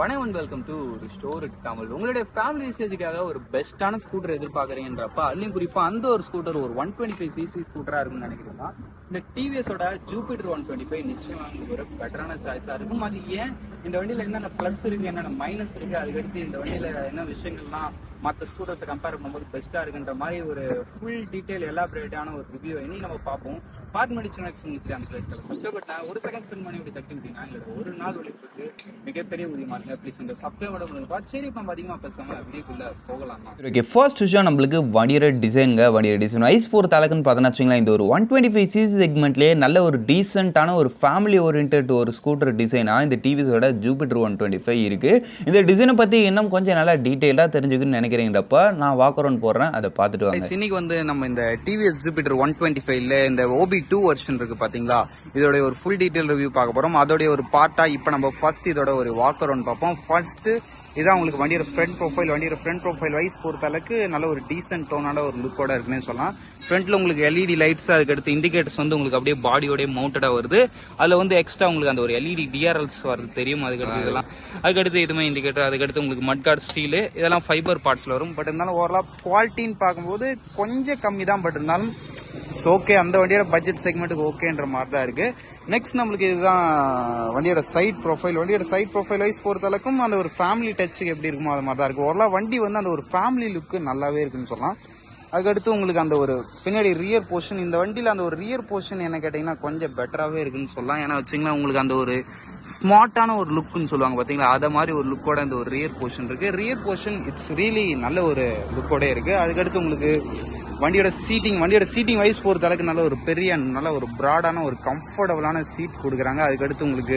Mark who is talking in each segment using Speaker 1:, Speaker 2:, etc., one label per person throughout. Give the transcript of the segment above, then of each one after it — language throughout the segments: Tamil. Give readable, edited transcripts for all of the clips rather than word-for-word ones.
Speaker 1: வணக்கம் and welcome to store Tamil. உங்களுடைய ஃபேமிலி யூசேஜுக்காக ஒரு பெஸ்ட்டான ஸ்கூட்டர் எதிர்பார்க்குறீங்கன்றப்ப அதுலேயும் குறிப்பாக அந்த ஒரு ஸ்கூட்டர் ஒரு 125cc ஸ்கூட்டராக இருக்குன்னு நினைக்கிறீங்கன்னா இந்த டிவிஎஸோட ஜூபிட்டர் 125 நிச்சயமாக ஒரு பெட்டரான சாய்ஸாக இருக்கும். அது ஏன் இந்த வண்டியில் என்னென்ன ப்ளஸ் இருக்குது, என்னென்ன மைனஸ் இருக்குது, அதுக்கடுத்து இந்த வண்டியில் என்ன விஷயங்கள்லாம் மற்ற ஸ்கூட்டர்ஸை கம்பேர் பண்ணும்போது பெஸ்ட்டாக இருக்குன்ற மாதிரி ஒரு ஃபுல் டீட்டெயில் எலாபரேட்டான ஒரு ரிவ்யூ இன்னைக்கு நம்ம பார்ப்போம். பார்த்து முடிச்சு நெக்ஸ்ட் உங்களுக்கு அந்த பிளேட்டில் சப்ஸ்கிரைப் ஒரு செகண்ட் ஸ்பெண்ட் பண்ணி இப்படி தட்டி விட்டீங்கன்னா இல்லை ஒரு நாள் ஒழிப்புக்கு மிகப்பெரிய உதவிமா இருங்க. ப்ளீஸ் இந்த சப்ஸ்கிரைபோட உங்களுக்கு சரி இப்போ அதிகமாக பேசாமல் வீடியோக்குள்ளே போகலாம்.
Speaker 2: ஓகே, ஃபர்ஸ்ட் விஷயம் நம்மளுக்கு வண்டியோட டிசைன் வைஸ் பொறுத்த அளவுக்குன்னு பார்த்தோன்னா வச்சுங்களேன், இந்த ஒரு 125cc செக்மெண்ட்லேயே நல்ல ஒரு டீசென்ட்டான ஒரு ஃபேமிலி ஓரியன்ட் ஒரு ஸ்கூட்டர் டிசைனாக இந்த டிவிஸோட ஜூபிட்டர் 125 இருக்குது. இந்த டிசைனை பற்றி இன்னும் கொஞ்சம் நல்லா டீட்டெயிலாக தெரிஞ்சுக்குன்னு நினைக்கிறீங்கப்ப நான் வாக் அரவுண்ட் போடுறேன், அதை பார்த்துட்டு வாங்க.
Speaker 1: இன்னைக்கு வந்து நம்ம இந்த டிவிஎஸ் ஜூபிட்டர் 125ல இந்த OB2 வெர்ஷன் இருக்கு பாத்தீங்களா, இதோட ஒரு ஃபுல் டீடைல் ரிவ்யூ பார்க்க போறோம். அதோட ஒரு பார்ட்டா இப்போ நம்ம ஃபர்ஸ்ட் இதோட ஒரு வாக் அரவுண்ட் பார்ப்போம். ஃபர்ஸ்ட் இதான் உங்களுக்கு வண்டியோட ஃப்ரண்ட் ப்ரொஃபைல் வைஸ் பொறுத்த அளவுக்கு நல்ல ஒரு டீசென்ட் டோனான ஒரு லுக்கோட இருக்குன்னு சொல்லலாம். ஃப்ரண்ட்ல உங்களுக்கு LED லைட்ஸ், அதுக்கடுத்து இண்டிகேட்டர்ஸ் வந்து உங்களுக்கு அப்படியே பாடியோட மவுண்டடா வருது. அதுல வந்து எக்ஸ்ட்ரா உங்களுக்கு அந்த ஒரு LED DRLs வருது தெரியும். அதுக்கடுத்து இதுமே இண்டிகேட்டர், அதுக்கடுத்து உங்களுக்கு மட்கார்ட் ஸ்டீல், இதெல்லாம் ஃபைபர் பார்ட்ஸ்ல வரும். பட் இருந்தாலும் ஓவராலா குவாலிட்டின்னு பார்க்கும்போது கொஞ்சம் கம்மி தான். பட் இருந்தாலும் ஓகே, அந்த வண்டியோட பட்ஜெட் செக்மெண்ட்டுக்கு ஓகேன்ற மாதிரி தான் இருக்கு. நெக்ஸ்ட் நம்மளுக்கு இதுதான் வண்டியோட சைட் ப்ரொஃபைல் வைஸ் பொறுத்த அளவுக்கும் அந்த ஒரு ஃபேமிலி டச்சுக்கு எப்படி இருக்குமோ அது மாதிரி தான் இருக்கு. ஓரளவு வண்டி வந்து அந்த ஒரு ஃபேமிலி லுக்கு நல்லாவே இருக்குன்னு சொல்லலாம். அதுக்கடுத்து உங்களுக்கு அந்த ஒரு பின்னாடி ரியர் போர்ஷன், இந்த வண்டியில் அந்த ஒரு ரியர் போர்ஷன் என்ன கேட்டிங்கன்னா கொஞ்சம் பெட்டராகவே இருக்குன்னு சொல்லலாம். ஏன்னா வச்சிங்கன்னா உங்களுக்கு அந்த ஒரு ஸ்மார்ட்டான ஒரு லுக்குன்னு சொல்லுவாங்க பார்த்தீங்களா, அதை மாதிரி ஒரு லுக்கோட அந்த ஒரு ரியர் போர்ஷன் இட்ஸ் ரியலி நல்ல ஒரு லுக்கோட இருக்குது. அதுக்கடுத்து உங்களுக்கு வண்டியோட சீட்டிங் வைஸ் பொறுத்த அளவுக்கு நல்ல ஒரு ப்ராடான ஒரு கம்ஃபர்டபுளான சீட் கொடுக்குறாங்க. அதுக்கடுத்து உங்களுக்கு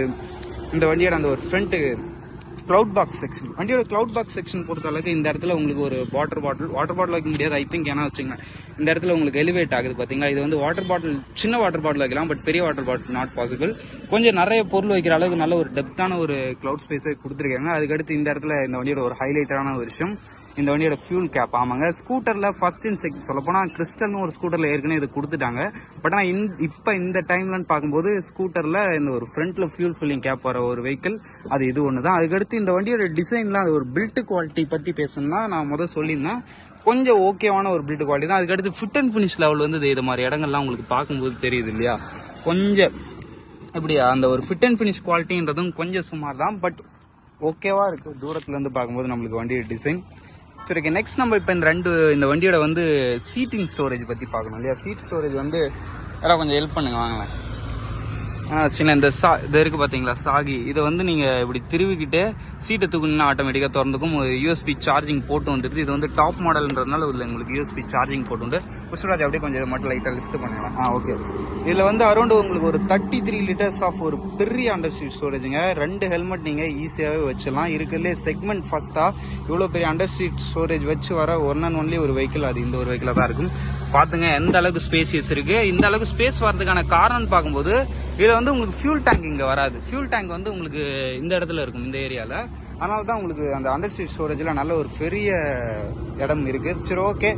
Speaker 1: இந்த வண்டியோட அந்த ஒரு ஃப்ரண்ட் கிளவுட் பாக்ஸ் செக்ஷன் பொறுத்த அளவுக்கு இந்த இடத்துல உங்களுக்கு ஒரு வாட்டர் பாட்டில் வைக்க முடியாது ஐ திங்க். ஏன்னா வச்சுங்க இந்த இடத்துல உங்களுக்கு எலிவேட் ஆகுது பார்த்தீங்களா, இது வந்து சின்ன வாட்டர் பாட்டில் வைக்கலாம், பட் பெரிய வாட்டர் பாட்டில் நாட் பாசிபிள். கொஞ்சம் நிறைய பொருள் வைக்கிற அளவுக்கு நல்ல ஒரு டெப்த்தான ஒரு கிளவுட் ஸ்பேஸை கொடுத்துருக்காங்க. அதுக்கடுத்து இந்த இடத்துல இந்த வண்டியோட ஒரு ஹைலைட்டான ஒரு விஷயம் இந்த வண்டியோட ஃபியூல் கேப். ஆமாங்க, ஸ்கூட்டர்ல ஃபர்ஸ்ட் இன் செகண்ட் சொல்ல போனா கிறிஸ்டல்னு ஒரு ஸ்கூட்டர்ல ஏற்கனவே இது கொடுத்துட்டாங்க. பட் ஆனால் இப்போ இந்த டைம்லன்னு பார்க்கும்போது ஸ்கூட்டர்ல இந்த ஒரு ஃப்ரண்ட்ல ஃபியூல் ஃபில்லிங் கேப் வர ஒரு வெஹிக்கிள் அது இது ஒன்று தான். அதுக்கடுத்து இந்த வண்டியோட டிசைன்ல அது ஒரு பில்ட் குவாலிட்டி பற்றி பேசணும்னா நான் முதல் சொல்லியிருந்தேன், கொஞ்சம் ஓகேவான ஒரு பில்ட் குவாலிட்டி தான். அதுக்கடுத்து ஃபிட் அண்ட் ஃபினிஷ் லெவல் வந்து இது மாதிரி இடங்கள்லாம் உங்களுக்கு பார்க்கும்போது தெரியுது இல்லையா, கொஞ்சம் இப்படி அந்த ஒரு ஃபிட் அண்ட் ஃபினிஷ் குவாலிட்டின்றதும் கொஞ்சம் சுமார் தான், பட் ஓகேவா இருக்கு தூரத்துல இருந்து பார்க்கும்போது நம்மளுக்கு வண்டியோட டிசைன். சரி, ஓகே. நெக்ஸ்ட் நம்ம இப்போ இந்த வண்டியோட வந்து சீட்டிங் ஸ்டோரேஜ் பற்றி பார்க்கணும் இல்லையா. சீட் ஸ்டோரேஜ் வந்து யாராவது கொஞ்சம் ஹெல்ப் பண்ணுங்க வாங்களேன். சின்ன இந்த இது இருக்குது பார்த்தீங்களா சாகி, இதை வந்து நீங்கள் இப்படி திருவிக்கிட்டே சீட்டை தூக்குனா ஆட்டோமேட்டிக்காக திறந்துக்கும். ஒரு USB சார்ஜிங் போட்டு வந்துருக்கு. இது வந்து டாப் மாடல்ன்றதுனால இல்லை உங்களுக்கு USB சார்ஜிங் போட்டு உண்டு. புஷ்ராஜ் அப்படியே கொஞ்சம் மட்டும் லைட்டாக லிஃப்ட் பண்ணிடலாம். ஓகே. இதில் வந்து அரௌண்ட் உங்களுக்கு ஒரு 33 liters ஆஃப் ஒரு பெரிய அண்டர் சீட் ஸ்டோரேஜுங்க. 2 ஹெல்மெட் நீங்கள் ஈஸியாகவே வச்சிடலாம். இருக்கிறதுலே செக்மெண்ட் ஃபஸ்ட்டாக இவ்வளோ பெரிய அண்டர் சீட் ஸ்டோரேஜ் வச்சு வர ஒன் அண்ட் ஒன்லி ஒரு வெஹிக்கிள் அது இந்த ஒரு வெஹிக்கிளாக தான் இருக்கும். பார்த்துங்க எந்த அளவுக்கு ஸ்பேசியஸ் இருக்கு. இந்த அளவுக்கு ஸ்பேஸ் வரதுக்கான காரணம் பார்க்கும்போது இதில் வந்து உங்களுக்கு ஃபியூல் டேங்க் இங்கே வராது. ஃபியூல் டேங்க் வந்து உங்களுக்கு இந்த இடத்துல இருக்கும், இந்த ஏரியாவில். அதனால தான் உங்களுக்கு அந்த அண்டர் சீட் ஸ்டோரேஜில் நல்ல ஒரு பெரிய இடம் இருக்குது. சரி, ஓகே,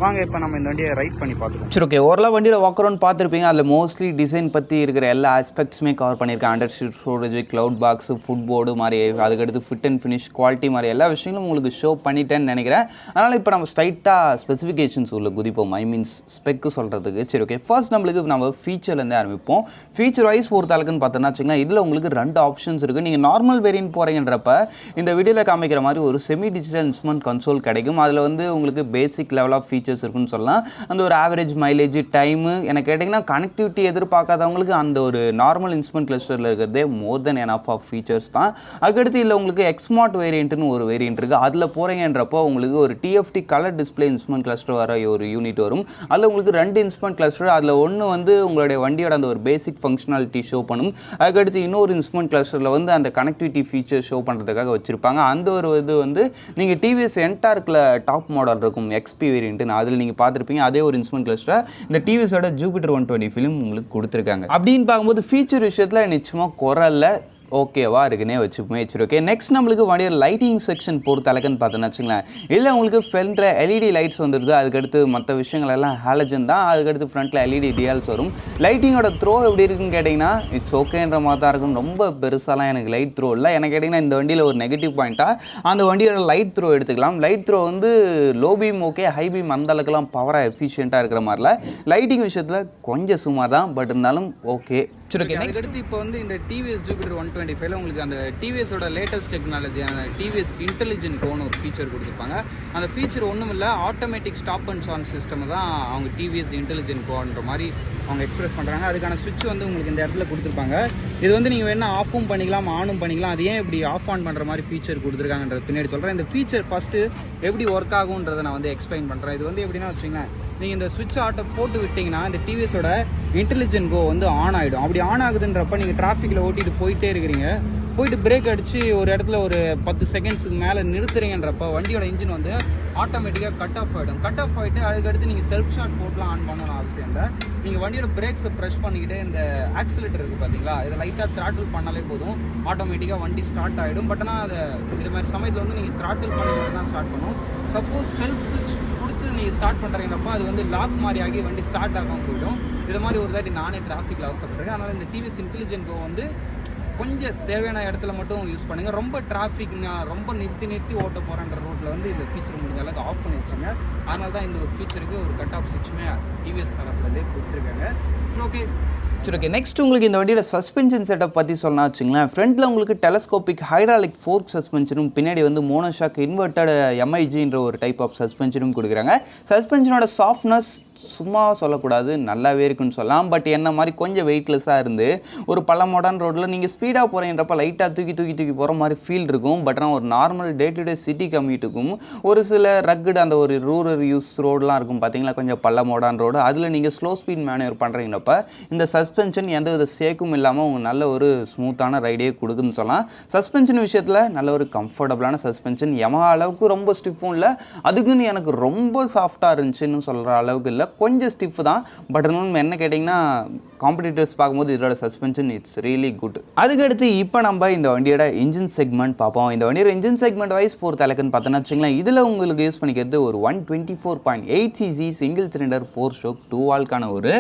Speaker 1: வாங்க இப்போ நம்ம இந்த வண்டியை ரைட் பண்ணி பார்த்துருக்கோம்.
Speaker 2: சரி, ஓகே. ஓரளவு வண்டியோட வாக் அரவுண்ட் பார்த்துருப்பீங்க. அதில் மோஸ்ட்லி டிசைன் பற்றி இருக்கிற எல்லா ஆஸ்பெக்ட்ஸுமே கவர் பண்ணியிருக்கேன். Under seat storage, glove box, foot board மாதிரி, அதுக்கடுத்து ஃபிட் அண்ட் ஃபினிஷ் குவாலிட்டி மாதிரி எல்லா விஷயங்களும் உங்களுக்கு ஷோ பண்ணிட்டேன்னு நினைக்கிறேன். அதனால் இப்போ நம்ம ஸ்ட்ரைட்டாக ஸ்பெசிஃபிகேஷன்ஸ் உள்ள குதிப்போம், ஐ மீன்ஸ் ஸ்பெக்கு சொல்கிறதுக்கு. சரி, ஓகே. ஃபர்ஸ்ட் நம்மளுக்கு நம்ம ஃபீச்சர்லேருந்து ஆரம்பிப்போம். ஃபீச்சர் வைஸ் பொறுத்த அளவுக்குன்னு பார்த்தோன்னா வச்சுக்கோங்க, இதில் உங்களுக்கு 2 ஆப்ஷன்ஸ் இருக்குது. நீங்கள் நார்மல் வேரியன்ட் போகிறீங்கன்றப்ப இந்த வீடியோவில் காமிக்கிற மாதிரி ஒரு செமி டிஜிட்டல் இன்ஸ்ட்ருமெண்ட் கன்சோல் கிடைக்கும். அதில் வந்து உங்களுக்கு பேசிக் லெவல் ஆஃப் ஃபீச்சர்ஸ் இருக்குன்னு சொல்லலாம். அந்த ஒரு ஆவரேஜ் மைலேஜ், டைமு எனக்கு கேட்டிங்கன்னா கனெக்டிவிட்டி எதிர்பார்க்காதவங்களுக்கு அந்த ஒரு நார்மல் இன்ஸ்ட்ருமெண்ட் கிளஸ்டரில் இருக்கிறதே மோர் தென் எனஃப் ஆஃப் ஃபீச்சர்ஸ் தான். அதுக்கடுத்து இல்லை உங்களுக்கு எக்ஸ்மார்ட் வேரியண்ட்னு ஒரு வேரியண்ட் இருக்குது. அதில் போகிறீங்கன்றப்போ உங்களுக்கு ஒரு TFT colour display instrument cluster வர ஒரு யூனிட் வரும். அதில் உங்களுக்கு 2 இன்ஸ்ட்ருமெண்ட் கிளஸ்டர், அதில் ஒன்று வந்து உங்களுடைய வண்டியோட அந்த ஒரு பேசிக் ஃபங்க்ஷனாலிட்டி ஷோ பண்ணும். அதுக்கடுத்து இன்னொரு இன்ஸ்ட்ருமெண்ட் கிளஸ்டரில் வந்து அந்த கனெக்டிவிட்டி ஃபீச்சர் ஷோ பண்ணுறதுக்காக வச்சுருப்பாங்க. அந்த ஒரு இது வந்து நீங்கள் TVS என்டார்க்கில் டாப் மாடல் இருக்கும் XP வேரியண்ட்டுன்னு, அதில் நீங்கள் பார்த்துருப்பீங்க. அதே ஒரு இன்ஸ்ட்ருமெண்ட் கிளஸ்டர் இந்த டிவிஸோட ஜூபிட்டர் 125 உங்களுக்கு கொடுத்துருக்காங்க. அப்படின்னு பார்க்கும்போது ஃபீச்சர் விஷயத்தில் நிச்சயமாக குறை இல்லை. ஓகேவா இருக்குன்னே வச்சுப்போமே. சரி ஓகே, நெக்ஸ்ட் நம்மளுக்கு வண்டியோட லைட்டிங் செக்ஷன் பொறுத்த அளவுக்குன்னு பார்த்தோன்னு வச்சுங்களேன், இல்லை உங்களுக்கு ஃப்ரண்ட்டில் எல்இடி லைட்ஸ் வந்துடுது, அதுக்கடுத்து மற்ற விஷயங்கள் எல்லாம் ஹாலஜன் தான், அதுக்கடுத்து ஃப்ரண்ட்டில் எல்இடி டிஎல்ஸ் வரும். லைட்டிங்கோட த்ரோ எப்படி இருக்குன்னு கேட்டிங்கன்னா இட்ஸ் ஓகேன்ற மாதிரி தான் இருக்கும். ரொம்ப பெருசாலாம் எனக்கு லைட் த்ரோ இல்லை. எனக்கு கேட்டிங்கன்னா இந்த வண்டியில் ஒரு நெகட்டிவ் பாயிண்ட்டாக அந்த வண்டியோட லைட் த்ரோ எடுத்துக்கலாம். லைட் த்ரோ வந்து low beam okay, high beam அந்த அளவுக்குலாம் பவராக எஃபிஷியண்ட்டாக இருக்கிற மாதிரில லைட்டிங் விஷயத்தில் கொஞ்சம் சுமார் தான், பட் இருந்தாலும் ஓகே. சரி ஓகே,
Speaker 1: அதுக்கடுத்து இப்போ வந்து இந்த டிவிஎஸ் ஜூபிட்டர் 125ல உங்களுக்கு அந்த டிவிஎஸோட லேட்டஸ்ட் டெக்னாலஜியான டிவிஎஸ் இன்டெலிஜென்ட் கோன்னு ஒரு ஃபீச்சர் கொடுத்துருப்பாங்க. அந்த ஃபீச்சர் ஒன்றும் இல்லை, automatic stop and on system தான் அவங்க டிவிஎஸ் இன்டெலிஜென்ட் கோன்ற மாதிரி அவங்க எக்ஸ்பிரஸ் பண்ணுறாங்க. அதுக்கான சுவிட்ச் வந்து உங்களுக்கு இந்த இடத்துல கொடுத்துருப்பாங்க. இது வந்து நீங்கள் வேணா ஆஃபும் பண்ணிக்கலாம், ஆனும் பண்ணிக்கலாம். அது ஏன் இப்படி ஆஃப் ஆன் பண்ணுற மாதிரி ஃபீச்சர் கொடுத்துருக்காங்கன்றது பின்னாடி சொல்கிறேன். இந்த ஃபீச்சர் ஃபஸ்ட்டு எப்படி ஒர்க் ஆகுன்றதை நான் வந்து எக்ஸ்பிளைன் பண்ணுறேன். இது வந்து எப்படின்னா வச்சுங்களேன், நீங்கள் இந்த சுவிட்ச் ஆட்டை போட்டு விட்டிங்கன்னா இந்த டிவிஎஸோட இன்டெலிஜென்ட் கோ வந்து ஆன் ஆகிடும். அப்படி ஆன் ஆகுதுன்றப்ப நீங்கள் டிராஃபிக்கில் ஓட்டிட்டு போயிட்டே இருக்கிறீங்க, போயிட்டு பிரேக் அடித்து ஒரு இடத்துல ஒரு 10 செகண்ட்ஸுக்கு மேலே நிறுத்துறீங்கன்றப்ப வண்டியோட இன்ஜின் வந்து ஆட்டோமேட்டிக்காக கட் ஆஃப் ஆகிடும். கட் ஆஃப் ஆகிட்டு அதுக்கடுத்து நீங்கள் செல்ஃப் ஷாட் போட்டுலாம் ஆன் பண்ணணும் அவசியம் இல்லை. நீங்கள் வண்டியோட பிரேக்ஸை ப்ரெஷ் பண்ணிக்கிட்டு இந்த ஆக்சிலேட்டர் இருக்குது பார்த்தீங்களா, இதை லைட்டாக த்ராட்டில் பண்ணாலே போதும், ஆட்டோமேட்டிக்காக வண்டி ஸ்டார்ட் ஆகிடும். பட் ஆனால் அதை இது மாதிரி சமயத்தில் வந்து நீங்கள் த்ராட்டில் பண்ணி மட்டும் தான் ஸ்டார்ட் பண்ணணும். சப்போஸ் செல்ஃப் சுவிட்ச் கொடுத்து நீங்கள் ஸ்டார்ட் பண்ணுறீங்கப்போ அது வந்து லாக் மாதிரி ஆகி வண்டி ஸ்டார்ட் ஆகாமல் போயிடும். இது மாதிரி ஒரு தாட்டி நானே டிராஃபிக்கில் அவஸ்தப்பட்டிருக்கேன். அதனால் இந்த டிவிஎஸ் இன்டெலிஜென்ட் கோ வந்து கொஞ்சம் தேவையான இடத்துல மட்டும் யூஸ் பண்ணுங்க. ரொம்ப டிராஃபிக் நான் ரொம்ப நிறுத்தி ஓட்ட போகிறேன்ற ரோட்டில் வந்து இந்த ஃபீச்சர் முடிஞ்ச அளவுக்கு ஆஃப் பண்ணி வச்சுங்க. அதனால தான் இந்த ஒரு ஃபீச்சருக்கு ஒரு கட் ஆஃப் சுவிட்சுமே டிவிஎஸ் தரப்புலேருந்தே கொடுத்துருக்காங்க. சரி ஓகே.
Speaker 2: சரி ஓகே, நெக்ஸ்ட் உங்களுக்கு இந்த வண்டியோட சஸ்பென்ஷன் செட்டப் பற்றி சொன்னா வச்சுங்களேன். ஃப்ரண்ட்டில் உங்களுக்கு டெலஸ்கோபிக் ஹைட்ராலிக் ஃபோர்க் சஸ்பென்ஷனும், பின்னாடி வந்து மோனோஷாக் இன்வெர்ட்டட் எம்ஐஜின்ற ஒரு டைப் ஆஃப் சஸ்பென்ஷனும் கொடுக்குறாங்க. சஸ்பென்ஷனோட சாஃப்ட்னஸ் சும்மா சொல்லக்கூடாது, நல்லாவே இருக்குன்னு சொல்லலாம். பட் என்ன மாதிரி கொஞ்சம் வெயிட்லெஸ்ஸாக இருந்து ஒரு மாடர்ன் ரோட்டில் நீங்கள் ஸ்பீடாக போகிறீன்றப்ப லைட்டாக தூக்கி போகிற மாதிரி ஃபீல் இருக்கும். பட் ஆனால் ஒரு normal day to day city கம்யூட்டுக்கும் ஒரு சில ரக்குடு அந்த ஒரு ரூரல் யூஸ் ரோடெலாம் இருக்கும் பார்த்தீங்களா, கொஞ்சம் மாடர்ன் ரோடு, அதில் நீங்கள் ஸ்லோ ஸ்பீட் மேனுவர் பண்ணுறீங்கன்னப்ப இந்த சஸ்பென்ஷன் எந்த வித சேக்கும் இல்லாமல் உங்களுக்கு நல்ல ஒரு ஸ்மூத்தான ரைடே கொடுக்குன்னு சொல்லலாம். சஸ்பென்ஷன் விஷயத்தில் நல்ல ஒரு கம்ஃபர்டபுளான சஸ்பென்ஷன், யமஹா அளவுக்கு ரொம்ப ஸ்டிஃபும் இல்லை, அதுக்குன்னு எனக்கு ரொம்ப சாஃப்டாக இருந்துச்சுன்னு சொல்கிற அளவுக்கு இல்லை, கொஞ்சம் ஸ்டிஃப் தான். பட் இன்னும் என்ன கேட்டிங்கன்னா காம்படிட்டர்ஸ் பார்க்கும்போது இதோட சஸ்பென்ஷன் இட்ஸ் ரியலி குட். அதுக்கடுத்து இப்போ நம்ம இந்த வண்டியோட இன்ஜின் செக்மெண்ட் பார்ப்போம். இந்த வண்டியோட இன்ஜின் செக்மெண்ட் வைஸ் பொறுத்த அளவுக்குன்னு பார்த்தோன்னா வச்சுங்களேன், இதில் உங்களுக்கு யூஸ் பண்ணிக்கிறது ஒரு 124.8 cc சிங்கிள் சிலிண்டர் 4 ஸ்ட்ரோக் 2 வால்க்கான ஒரு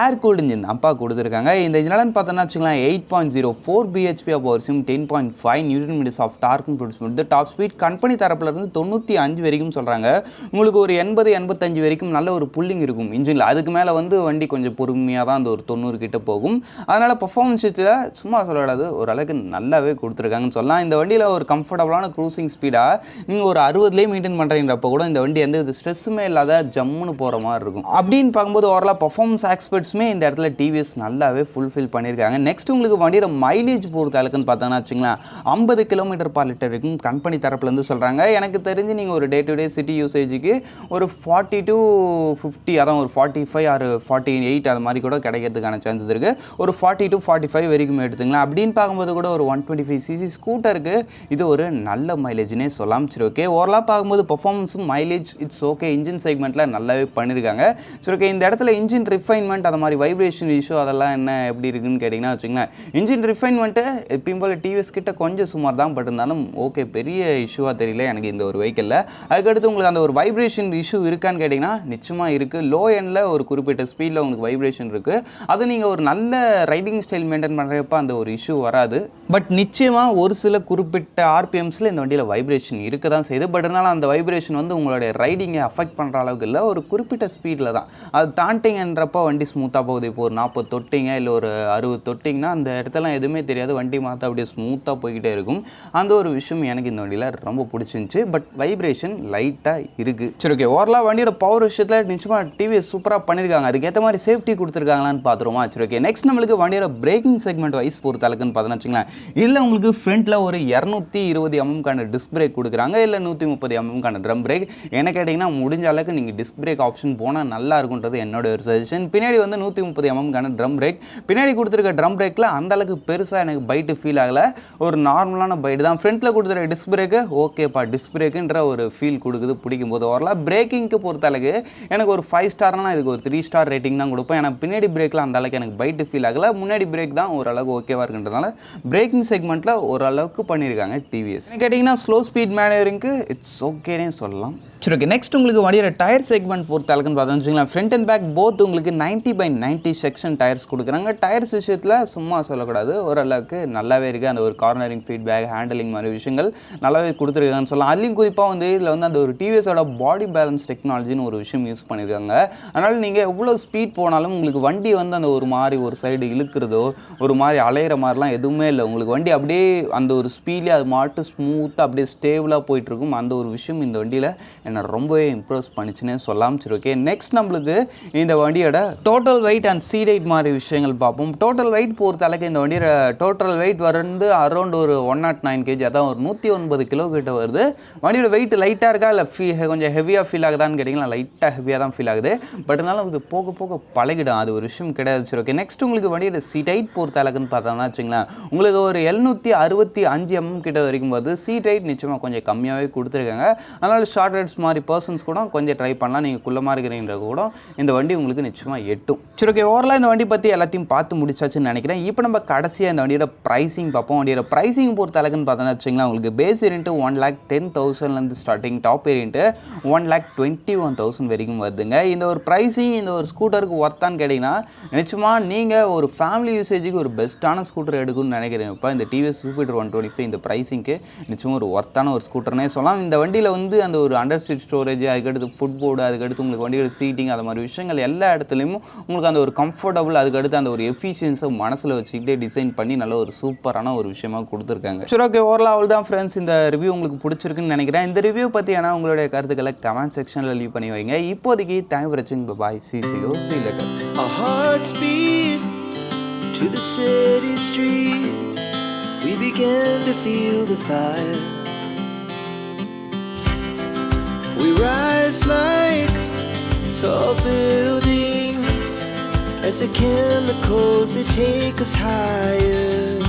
Speaker 2: ஏர் கூல்டு இன்ஜின் அப்பா கொடுத்துருக்காங்க. இந்த இன்ஜின் பார்த்தோன்னா வச்சுக்கலாம் 8.04 bhp ஆஃப் பவர்ஸும் 10.5 நியூட்டன் மீட்டர்ஸ் ஆஃப் டார்க்கும் ப்ரொடியூஸ் பண்ணுறது. டாப் ஸ்பீட் கம்பெனி தரப்புலேருந்து 95 வரைக்கும் சொல்கிறாங்க. உங்களுக்கு ஒரு 80-85 வரைக்கும் நல்ல ஒரு புல்லிங் இருக்கும் இன்ஜினில். அதுக்கு மேலே வந்து வண்டி கொஞ்சம் பொறுமையாக தான் அந்த ஒரு 90 கிட்ட போகும். அதனால் பர்ஃபார்மன்ஸ் சும்மா சொல்லக்கூடாது, ஓரளவுக்கு நல்லாவே கொடுத்துருக்காங்கன்னு சொல்லலாம். இந்த வண்டியில் ஒரு கம்ஃபர்டபுளான க்ரூசிங் ஸ்பீடாக நீங்கள் ஒரு 60லேயே மெயின்டைன் பண்ணுறீங்கிறப்ப கூட இந்த வண்டி எந்த இது ஸ்ட்ரெஸ்ஸுமே இல்லாத ஜம்முன்னு போகிற மாதிரி இருக்கும். அப்படின்னு பார்க்கும்போது ஓவராலாக பர்ஃபார்மன்ஸ் எக்ஸ்பர்ட்ஸுமே இந்த இடத்துல டிவிஎஸ் நல்லாவே ஃபுல்ஃபில் பண்ணியிருக்காங்க. நெக்ஸ்ட் உங்களுக்கு வண்டியோட மைலேஜ் பொறுத்த அளவுக்குன்னு பார்த்தோன்னா வச்சுங்களேன் 50 km/லிட்டர் வரைக்கும் கம்பெனி தரப்புலேருந்து சொல்கிறாங்க. எனக்கு தெரிஞ்சு நீங்கள் ஒரு டே டு டே சிட்டி யூசேஜுக்கு ஒரு 40 to 50, அதான் ஒரு 45 or 48 அது மாதிரி கூட கிடைக்கிறதுக்கான சான்சஸ் இருக்குது. ஒரு 40 to 45 வரைக்கும் எடுத்துங்களேன். அப்படின்னு பார்க்கும்போது கூட ஒரு 125 cc ஸ்கூட்டருக்கு இது ஒரு நல்ல மைலேஜ்னே சொல்லலாம். சரி ஓகே, ஓவராலாக பார்க்கும்போது பர்ஃபார்மன்ஸும் மைலேஜ் இட்ஸ் ஓகே, இன்ஜின் செக்மெண்ட்டில் நல்லாவே பண்ணியிருக்காங்க. சரி ஓகே, இந்த இடத்துல இன்ஜின் ரிஃபைன்மெண்ட் அது மாதிரி வைப்ரேஷன் இஷ்யூ அதெல்லாம் என்ன எப்படி இருக்குன்னு கேட்டிங்கன்னா வச்சுங்களேன், இன்ஜின் ரிஃபைன்மெண்ட்டு எப்பயும் போல் டிவிஎஸ் கிட்ட கொஞ்சம் சுமார் தான், பட் இருந்தாலும் ஓகே பெரிய இஷ்யூவாக தெரியல எனக்கு இந்த ஒரு வெஹிக்கிளில். அதுக்கடுத்து உங்களுக்கு அந்த ஒரு வைப்ரேஷன் இஷ்யூ இருக்கான்னு கேட்டிங்கன்னா நிச்சயமாக இருக்குது. லோ எண்டில் ஒரு குறிப்பிட்ட ஸ்பீடில் உங்களுக்கு வைப்ரேஷன் இருக்குது. அது நீங்கள் ஒரு நல்ல ரைடிங் ஸ்டைல் மெயின்டைன் பண்ணுறப்ப அந்த ஒரு இஷ்யூ வராது. பட் நிச்சயமாக ஒரு சில குறிப்பிட்ட ஆர்பிஎம்ஸில் இந்த வண்டியில் வைப்ரேஷன் இருக்க தான் செய்யுது. பட் இருந்தாலும் அந்த வைப்ரேஷன் வந்து உங்களுடைய ரைடிங்கை அஃபெக்ட் பண்ணுற அளவுக்கு இல்லை, ஒரு குறிப்பிட்ட ஸ்பீடில் தான். அது தாண்டிங்கன்றப்போ வண்டி ஸ்மூத்தாக போகுது. இப்போ ஒரு 40 தொட்டிங்க இல்லை ஒரு 60 தொட்டிங்கன்னா அந்த இடத்துலாம் எதுவுமே தெரியாது, வண்டி மாற்ற அப்படியே ஸ்மூத்தாக போய்கிட்டே இருக்கும். அந்த ஒரு விஷயம் எனக்கு இந்த வண்டியில் ரொம்ப பிடிச்சிருந்துச்சு. பட் வைப்ரேஷன் லைட்டாக இருக்குது. சரி ஓகே, ஓவராலாக வண்டியோட பவர் விஷயத்தில் நிச்சயமாக டிவிஎஸ் சூப்பராக பண்ணியிருக்காங்க. அதுக்கேற்ற மாதிரி சேஃப்டி கொடுத்துருக்காங்களான்னு பார்த்துருவோமா. சரி ஓகே, நெக்ஸ்ட் நம்மளுக்கு வண்டியோட பிரேக்கிங் செக்மெண்ட் வைஸ் பொறுத்த அளவுக்குன்னு பார்த்தோன்னு வச்சுங்களேன், இல்லை உங்களுக்கு ஃப்ரண்ட்டில் ஒரு 220 mm டிஸ்க் பிரேக் கொடுக்குறாங்க, இல்லை 130 mm ட்ரம் பிரேக். என்ன கேட்டிங்கன்னா முடிஞ்ச அளவுக்கு நீங்கள் டிஸ்க் பிரேக் ஆப்ஷன் போனால் நல்லா இருக்குன்றது என்னோட ஒரு சஜஷன். பின்னாடி வந்து 130 mm ட்ரம் பிரேக். பின்னாடி கொடுத்துருக்க ட்ரம் பிரேக்கில் அந்தளவுக்கு பெருசாக எனக்கு பைட்டு ஃபீல் ஆகலை, ஒரு நார்மலான பைட்டு தான். ஃப்ரண்ட்டில் கொடுத்துருக்க டிஸ்க் பிரேக்கு ஓகேப்பா, டிஸ்க் பிரேக்குன்ற ஒரு ஃபீல் கொடுக்குது பிடிக்கும் போது. ஓரளவு பிரேக்கிங்க்கு பொறுத்தளவுக்கு எனக்கு ஒரு 5 ஸ்டார்னா இதுக்கு ஒரு 3 ஸ்டார் ரேட்டிங் தான் கொடுப்பேன். ஏன்னா பின்னாடி பிரேக்கில் அந்த அளவுக்கு எனக்கு பைட்டு ஃபீல் ஆகலை, முன்னாடி பிரேக் தான் ஓரளவுக்கு ஓகேவாக இருக்குன்றதுனால பிரேக்கிங் செக்மெண்ட்டில் ஓரளவுக்கு பண்ணியிருக்காங்க டிவிஎஸ். கேட்டிங்கன்னா ஸ்லோ ஸ்பீட் மேனுவரிங்க்கு இட்ஸ் ஓகேனே சொல்லலாம். சரி ஓகே, நெக்ஸ்ட் உங்களுக்கு வண்டியோட டயர் செக்மெண்ட் பொறுத்த அளவுக்குன்னு பார்த்தோம்னு வச்சுக்கலாம், ஃப்ரண்ட் அண்ட் பேக் போத் உங்களுக்கு 90/90 செக்ஷன் டயர்ஸ் கொடுக்குறாங்க. டயர்ஸ் விஷயத்தில் சும்மா சொல்லக்கூடாது, ஓரளவுக்கு நல்லாவே இருக்குது. அந்த ஒரு கார்னரிங் ஃபீட்பேக், ஹேண்டலிங் மாதிரி விஷயங்கள் நல்லாவே கொடுத்துருக்காங்கன்னு சொல்லலாம். அதுலேயும் குறிப்பாக வந்து இதில் வந்து அந்த ஒரு டிவிஎஸோட பாடி பேலன்ஸ் டெக்னாலஜின்னு ஒரு விஷயம் யூஸ் பண்ணியிருக்காங்க. அதனால் நீங்கள் எவ்வளோ ஸ்பீட் போனாலும் உங்களுக்கு வண்டி வந்து அந்த ஒரு மாதிரி ஒரு சைடு இழுக்கிறதோ ஒரு மாதிரி அலையிற மாதிரிலாம் எதுவுமே இல்லை. உங்களுக்கு வண்டி அப்படியே அந்த ஒரு ஸ்பீட்லேயே அது மாட்டு ஸ்மூத்தாக அப்படியே ஸ்டேபிளாக போயிட்டுருக்கும். அந்த ஒரு விஷயம் இந்த வண்டியில் என்னை ரொம்பவே இம்ப்ரெஸ் பண்ணிச்சுன்னே சொல்லலாம். சரி ஓகே, நெக்ஸ்ட் நம்மளுக்கு இந்த வண்டியோட total weight and seat height மாதிரி விஷயங்கள் பார்ப்போம். டோட்டல் வெயிட் பொறுத்த அளவுக்கு இந்த வண்டியோட டோட்டல் வெயிட் வந்து அரௌண்ட் ஒரு 109 kg, அதான் ஒரு 109 கிலோ கிட்ட வருது. வண்டியோட வெயிட் லைட்டாக இருக்கா இல்லை கொஞ்சம் ஹெவியாக ஃபீல் ஆகுதான்னு கேட்டிங்கன்னா லைட்டாக ஹெவியாக தான் ஃபீல் ஆகுது. பட் இருந்தாலும் இது போக போக பழகிடும், அது ஒரு விஷயம் கிடையாது. சரி ஓகே, நெக்ஸ்ட் உங்களுக்கு வண்டியோட சீட் ஹைட் பொறுத்த அளவுக்குன்னு பார்த்தோம்னா வச்சுங்களேன், உங்களுக்கு ஒரு 765 mm கிட்ட வரைக்கும் வருது. சீட் ஹைட் நிச்சயமாக கொஞ்சம் கம்மியாகவே கொடுத்துருக்காங்க. அதனால் ஷார்ட் ரைட்ஸ் மாதிரி பர்சன்ஸ் கூட கொஞ்சம் ட்ரை பண்ணலாம். நீங்கள் குள்ளமாக இருக்கிறீங்க கூட இந்த வண்டி உங்களுக்கு நிச்சயமாக எட்டும். சரி ஓகே, ஓவராலாக இந்த வண்டி பற்றி எல்லாத்தையும் பார்த்து முடிச்சாச்சுன்னு நினைக்கிறேன். இப்போ நம்ம கடைசியாக இந்த வண்டியோட ப்ரைஸிங் பார்ப்போம். வண்டியோட ப்ரைஸிங் பொறுத்த அளவுக்குன்னு பார்த்தோன்னா வச்சுங்களேன், உங்களுக்கு base variant 1,10,000 starting, top variant 1,21,000 வரைக்கும் வருதுங்க. இந்த ஒரு ப்ரைஸிங் இந்த ஒரு ஸ்கூட்டருக்கு ஒர்த்தான்னு கேட்டிங்கன்னா நிச்சயமாக நீங்கள் ஒரு ஃபேமிலி யூசேஜுக்கு ஒரு பெஸ்ட்டான ஸ்கூட்டர் எடுக்கணும்னு நினைக்கிறேன். இப்போ இந்த டிவிஎஸ் ஜூபிட்டர் 125 இந்த ப்ரைஸிங்க்கு நிச்சயமாக ஒரு ஒர்த்தான ஒரு ஸ்கூட்டர்னே சொல்லலாம். இந்த வண்டியில் வந்து அந்த ஒரு அண்டர் சீட் ஸ்டோரேஜ், அதுக்கடுத்து ஃபுட் போர்டு, அதுக்கடுத்து உங்களுக்கு வண்டியோட சீட்டிங், அது மாதிரி விஷயங்கள் எல்லா இடத்துலையும் உங்களுக்கு அந்த ஒரு கம்ஃபர்டபுள், அதுக்கடுத்து அந்த ஒரு எஃபிஷியன்ஸை மனசில் வச்சுக்கிட்டே டிசைன் பண்ணி நல்ல ஒரு சூப்பரான ஒரு விஷயமா கொடுத்துருக்காங்க. சரி ஓகே, ஓவரால் அவள் தான் ஃப்ரெண்ட்ஸ், இந்த ரிவ்யூ உங்களுக்கு பிடிச்சிருக்குன்னு நினைக்கிறேன். இந்த ரிவ்யூ பற்றியான உங்களுடைய கருத்துக்களை கமெண்ட் செக்ஷனில் லீவ் பண்ணி வைங்க. இப்போதைக்கு தேங்க் ஃபார் வாட்சிங், பாய், see you later.
Speaker 3: Our hearts beat to the city streets. We began to feel the fire. We rise like tall buildings as the chemicals, they take us higher.